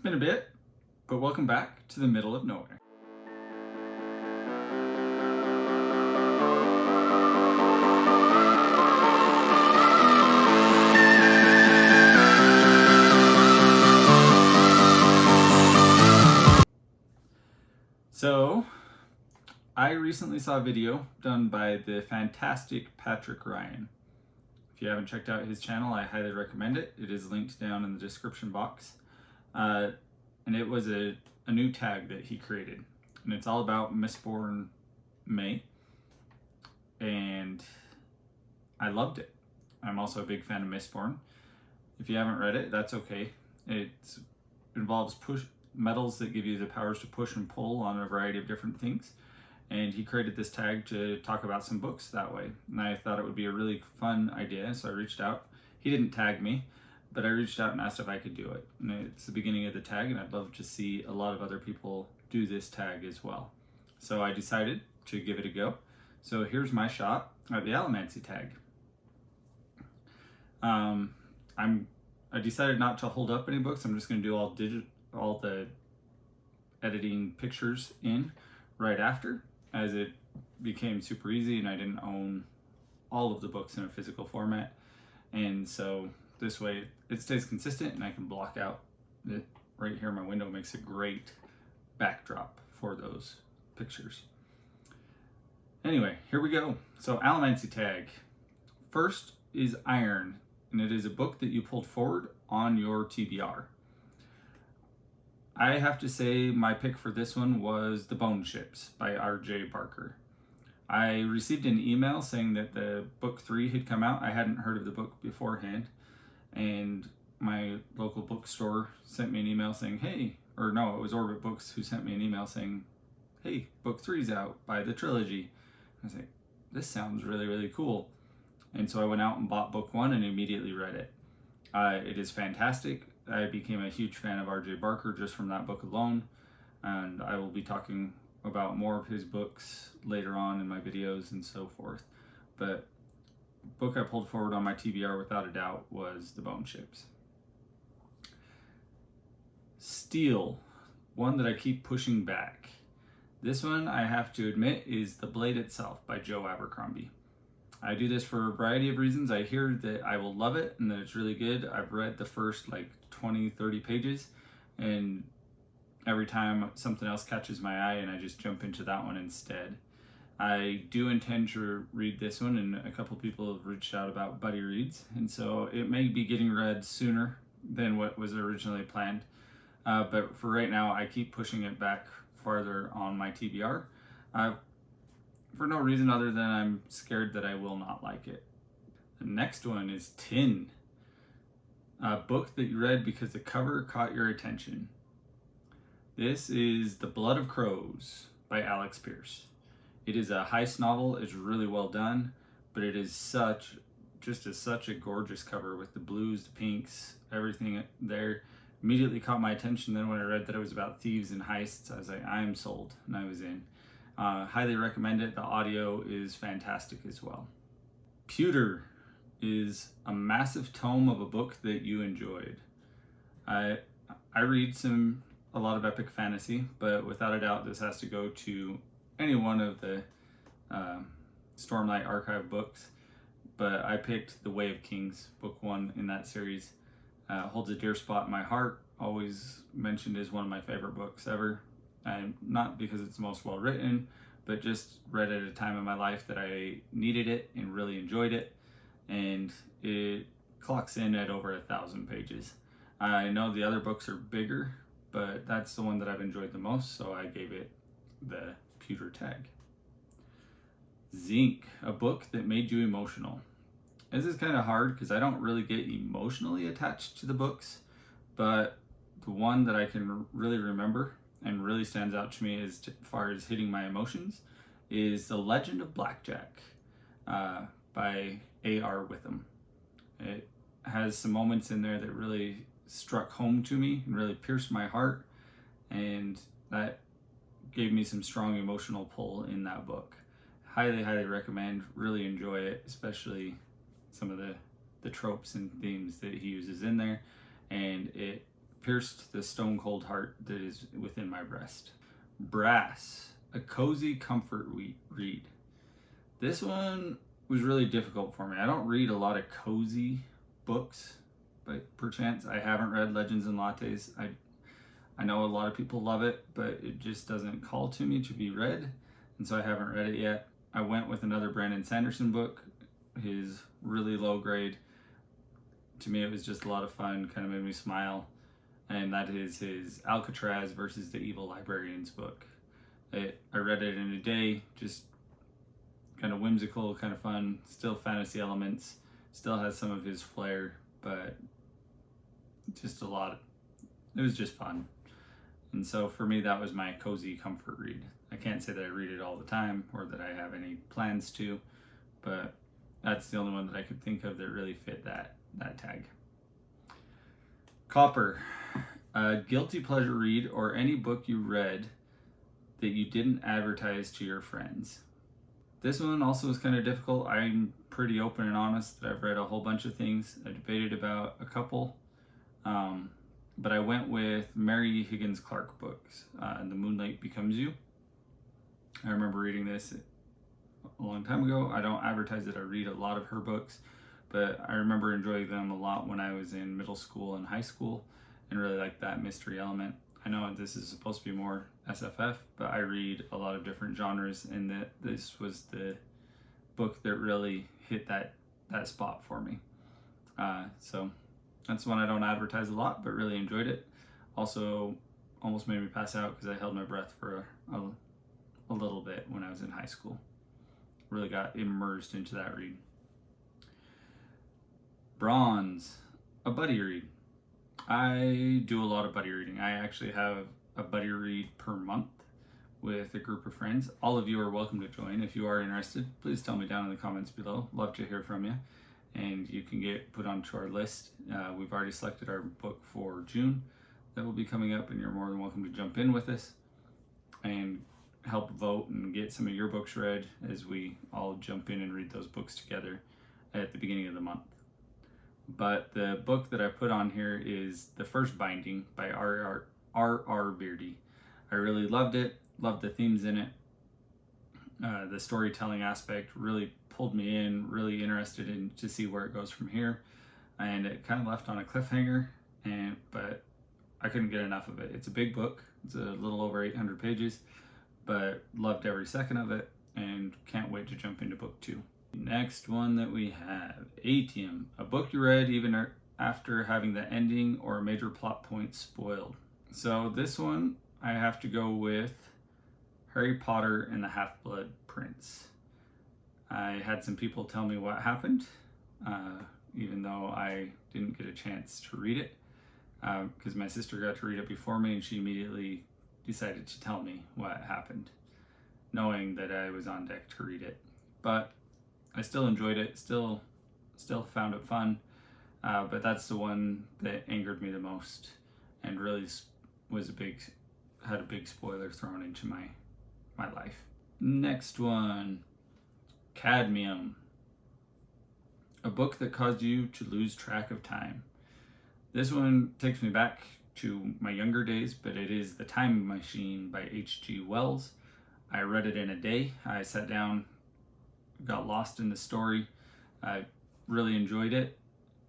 been a bit, but welcome back to the middle of nowhere. So, I recently saw a video done by the fantastic Patrick Ryan. If you haven't checked out his channel, I highly recommend it. It is linked down in the description box. And it was a new tag that he created. And it's all about Mistborn May. And I loved it. I'm also a big fan of Mistborn. If you haven't read it, that's okay. It involves metals that give you the powers to push and pull on a variety of different things. And he created this tag to talk about some books that way. And I thought it would be a really fun idea, so I reached out. He didn't tag me, but I reached out and asked if I could do it. And it's the beginning of the tag, and I'd love to see a lot of other people do this tag as well. So I decided to give it a go. So here's my shot at the Allomancy Tag. I decided not to hold up any books. I'm just going to do all the editing pictures in right after, as it became super easy and I didn't own all of the books in a physical format. And so this way it stays consistent and I can block out right here in my window. Makes a great backdrop for those pictures. Anyway, here we go. So Allomancy Tag. First is Iron, and it is a book that you pulled forward on your TBR. I have to say my pick for this one was The Bone Ships by R.J. Barker. I received an email saying that the book 3 had come out. I hadn't heard of the book beforehand, and my local bookstore sent me an email saying, hey, or no, it was Orbit Books who sent me an email saying, hey, book 3's out by the trilogy. I was like, this sounds really, really cool. And so I went out and bought book 1 and immediately read it. It is fantastic. I became a huge fan of R.J. Barker just from that book alone, and I will be talking about more of his books later on in my videos and so forth. But the book I pulled forward on my TBR without a doubt was The Bone Ships. Steel, one that I keep pushing back. This one, I have to admit, is The Blade Itself by Joe Abercrombie. I do this for a variety of reasons. I hear that I will love it and that it's really good. I've read the first 20, 30 pages, and every time something else catches my eye and I just jump into that one instead. I do intend to read this one, and a couple people have reached out about buddy reads, and so it may be getting read sooner than what was originally planned. But for right now, I keep pushing it back farther on my TBR. For no reason other than I'm scared that I will not like it. The next one is Tin, a book that you read because the cover caught your attention. This is The Blood of Crows by Alex Pierce. It is a heist novel. It's really well done, but it is such a gorgeous cover with the blues, the pinks, everything there. Immediately caught my attention. Then when I read that it was about thieves and heists, I was like, I am sold, and I was in. Highly recommend it. The audio is fantastic as well. Pewter is a massive tome of a book that you enjoyed. I read a lot of epic fantasy, but without a doubt this has to go to any one of the Stormlight Archive books. But I picked The Way of Kings, book 1 in that series. Holds a dear spot in my heart. Always mentioned as one of my favorite books ever. And not because it's the most well written, but just read at a time in my life that I needed it and really enjoyed it. And it clocks in at over 1,000 pages. I know the other books are bigger, but that's the one that I've enjoyed the most, so I gave it the Pewter tag. Zinc, a book that made you emotional. This is kind of hard because I don't really get emotionally attached to the books, but the one that I can really remember and really stands out to me as far as hitting my emotions is The Legend of Blackjack by A.R. Witham. It has some moments in there that really struck home to me and really pierced my heart, and that gave me some strong emotional pull in that book. Highly, highly recommend. Really enjoy it, especially some of the tropes and themes that he uses in there, and it pierced the stone cold heart that is within my breast. Brass, a cozy comfort read. This one was really difficult for me. I don't read a lot of cozy books, but perchance I haven't read Legends and Lattes. I know a lot of people love it, but it just doesn't call to me to be read, and so I haven't read it yet. I went with another Brandon Sanderson book, his really low grade. To me, it was just a lot of fun, kind of made me smile, and that is his Alcatraz versus the Evil Librarians book. I read it in a day, just kind of whimsical, kind of fun, still fantasy elements, still has some of his flair, but just a lot. It was just fun. And so for me, that was my cozy comfort read. I can't say that I read it all the time or that I have any plans to, but that's the only one that I could think of that really fit that tag. Copper, a guilty pleasure read or any book you read that you didn't advertise to your friends. This one also was kind of difficult. I'm pretty open and honest that I've read a whole bunch of things. I debated about a couple, but I went with Mary Higgins Clark books, The Moonlight Becomes You. I remember reading this a long time ago. I don't advertise that I read a lot of her books, but I remember enjoying them a lot when I was in middle school and high school and really liked that mystery element. I know this is supposed to be more SFF, but I read a lot of different genres, and that this was the book that really hit that spot for me. So that's one I don't advertise a lot, but really enjoyed it. Also almost made me pass out because I held my breath for a little bit when I was in high school. Really got immersed into that read. Bronze, a buddy read. I do a lot of buddy reading. I actually have a buddy read per month with a group of friends. All of you are welcome to join. If you are interested, please tell me down in the comments below. Love to hear from you. And you can get put onto our list. We've already selected our book for June. That will be coming up, and you're more than welcome to jump in with us and help vote and get some of your books read as we all jump in and read those books together at the beginning of the month. But the book that I put on here is The First Binding by R.R. Beardy. I really loved it, loved the themes in it. The storytelling aspect really pulled me in, really interested in to see where it goes from here. And it kind of left on a cliffhanger, but I couldn't get enough of it. It's a big book. It's a little over 800 pages, but loved every second of it and can't wait to jump into book 2. Next one that we have, Atium, a book you read even after having the ending or a major plot point spoiled. So this one, I have to go with Harry Potter and the Half-Blood Prince. I had some people tell me what happened, even though I didn't get a chance to read it, because my sister got to read it before me and she immediately decided to tell me what happened, knowing that I was on deck to read it. But I still enjoyed it, still found it fun, but that's the one that angered me the most and really had a big spoiler thrown into my life. Next one, Cadmium, a book that caused you to lose track of time. This one takes me back to my younger days, but it is The Time Machine by H.G. Wells. I read it in a day. I sat down, got lost in the story. I really enjoyed it,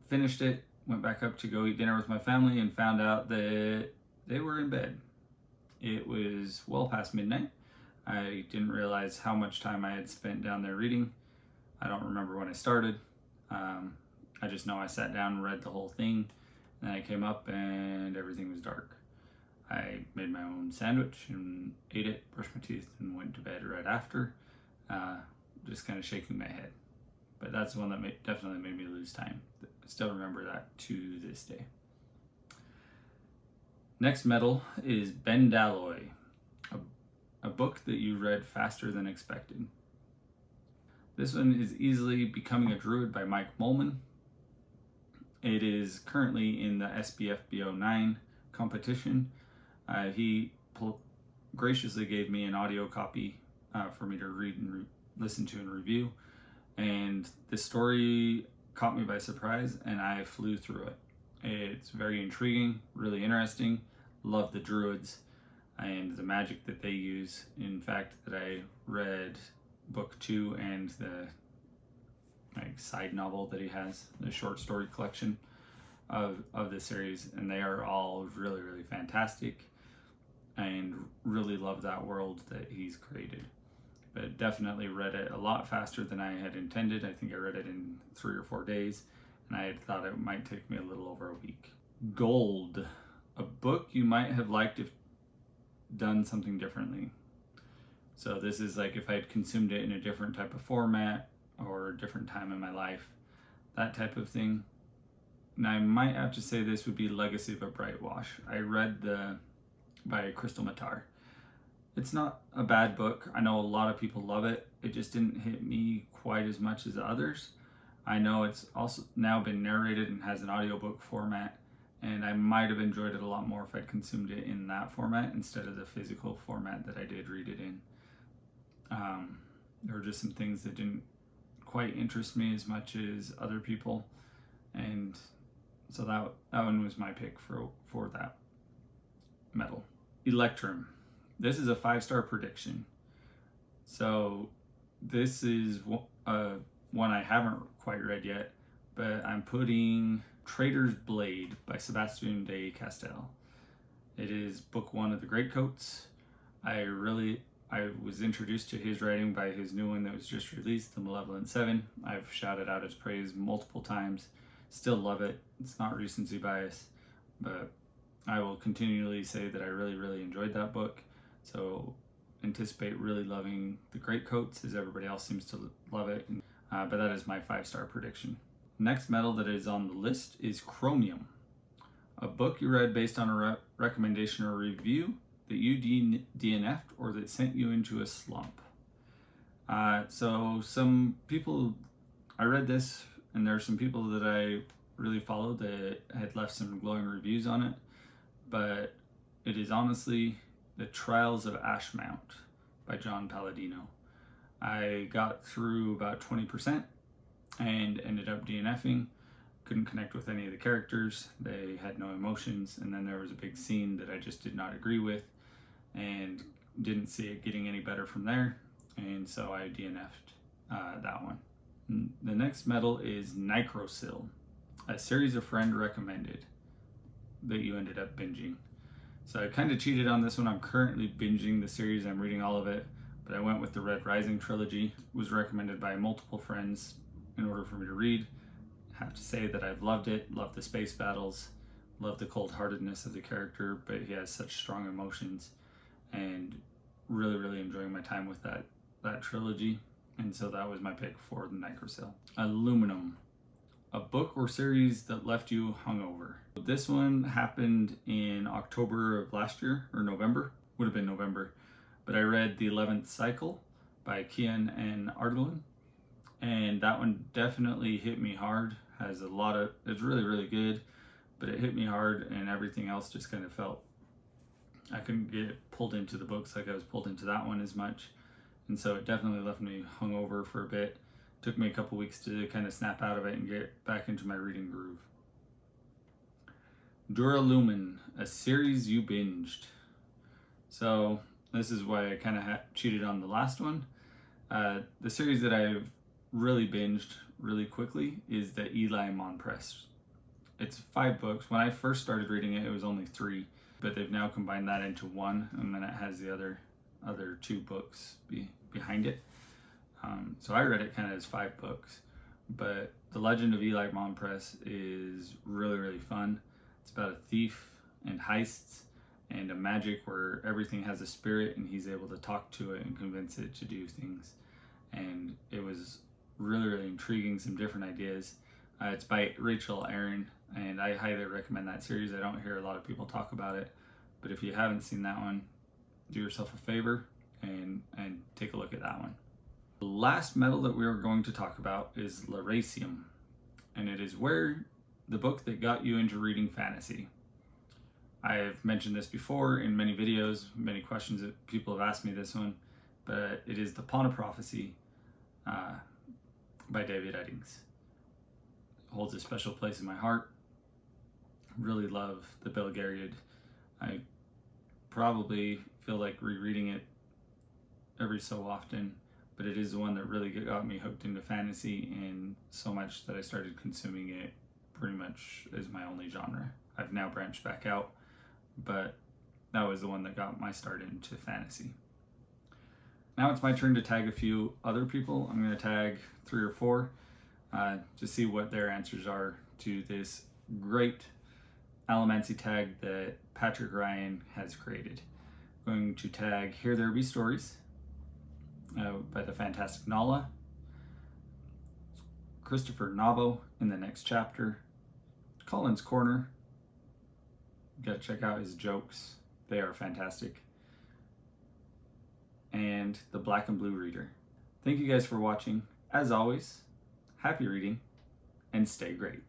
finished it, went back up to go eat dinner with my family and found out that they were in bed. It was well past midnight. I didn't realize how much time I had spent down there reading. I don't remember when I started. I just know I sat down and read the whole thing, and then I came up and everything was dark. I made my own sandwich and ate it, brushed my teeth, and went to bed right after, just kind of shaking my head. But that's the one that definitely made me lose time. I still remember that to this day. Next metal is Bendalloy, a book that you read faster than expected. This one is Easily Becoming a Druid by Mike Molman. It is currently in the SBF BO9 competition. He graciously gave me an audio copy for me to read and listen to and review. And the story caught me by surprise and I flew through it. It's very intriguing, really interesting. Love the druids and the magic that they use. In fact, that I read book 2 and the side novel that he has, the short story collection of the series, and they are all really, really fantastic, and really love that world that he's created. But definitely read it a lot faster than I had intended. I think I read it in 3 or 4 days, and I had thought it might take me a little over a week. Gold, a book you might have liked if done something differently. So this is like if I had consumed it in a different type of format or a different time in my life, that type of thing. And I might have to say this would be Legacy of a Bright Wash. I read by Crystal Matar. It's not a bad book. I know a lot of people love it. It just didn't hit me quite as much as others. I know it's also now been narrated and has an audiobook format, and I might have enjoyed it a lot more if I'd consumed it in that format instead of the physical format that I did read it in. There were just some things that didn't quite interest me as much as other people, and so that one was my pick for that medal. Electrum. This is a 5-star prediction. So this is one I haven't quite read yet, but I'm putting Traitor's Blade by Sebastian de Castell. It is book 1 of the Greatcoats. I was introduced to his writing by his new one that was just released, The Malevolent Seven. I've shouted out his praise multiple times. Still love it. It's not recency bias, but I will continually say that I really, really enjoyed that book. So anticipate really loving The Greatcoats, as everybody else seems to love it. But that is my 5-star prediction. Next medal that is on the list is Chromium, a book you read based on a recommendation or review that you DNF'd or that sent you into a slump. So some people, I read this, and there are some people that I really followed that had left some glowing reviews on it, but it is honestly The Trials of Ashmount by John Palladino. I got through about 20% and ended up DNFing. Couldn't connect with any of the characters. They had no emotions, and then there was a big scene that I just did not agree with and didn't see it getting any better from there, and so I DNF'd that one. The next medal is Nicrosil, a series a friend recommended that you ended up binging. So I kind of cheated on this one. I'm currently binging the series. I'm reading all of it, but I went with the Red Rising trilogy. It was recommended by multiple friends in order for me to read. I have to say that I've loved it, loved the space battles, loved the cold-heartedness of the character, but he has such strong emotions, and really, really enjoying my time with that trilogy. And so that was my pick for the Nicrosil. Aluminum, a book or series that left you hungover. This one happened in October of last year, or November, would have been November, but I read The 11th Cycle by Kian and Ardlin, and that one definitely hit me hard. It's really, really good, but it hit me hard, and everything else just kind of felt, I couldn't get pulled into the books like I was pulled into that one as much, and so it definitely left me hungover for a bit. Took me a couple weeks to kind of snap out of it and get back into my reading groove. Duralumin, a series you binged. So this is why I kind of cheated on the last one. The series that I've really binged really quickly is the Eli Monpress. It's 5 books. When I first started reading it, it was only 3, but they've now combined that into 1, and then it has the other 2 books behind it. So I read it kind of as 5 books, but The Legend of Eli Monpress is really, really fun. It's about a thief and heists and a magic where everything has a spirit and he's able to talk to it and convince it to do things. And it was really, really intriguing, some different ideas. It's by Rachel Aaron, and I highly recommend that series. I don't hear a lot of people talk about it, but if you haven't seen that one, do yourself a favor and take a look at that one. The last medal that we are going to talk about is Lerasium, and it is the book that got you into reading fantasy. I've mentioned this before in many videos, many questions that people have asked me this one, but it is The Pawn of Prophecy by David Eddings. It holds a special place in my heart. Really love the Belgariad. I probably feel like rereading it every so often, but it is the one that really got me hooked into fantasy, and so much that I started consuming it pretty much as my only genre. I've now branched back out, but that was the one that got my start into fantasy. Now it's my turn to tag a few other people. I'm going to tag 3 or 4 to see what their answers are to this great Allomancy tag that Patrick Ryan has created. I'm going to tag Here There Be Stories by the fantastic Nala, Christopher Nabo in the next chapter, Colin's Corner. You gotta check out his jokes, they are fantastic, and the Black and Blue Reader. Thank you guys for watching. As always, happy reading and stay great.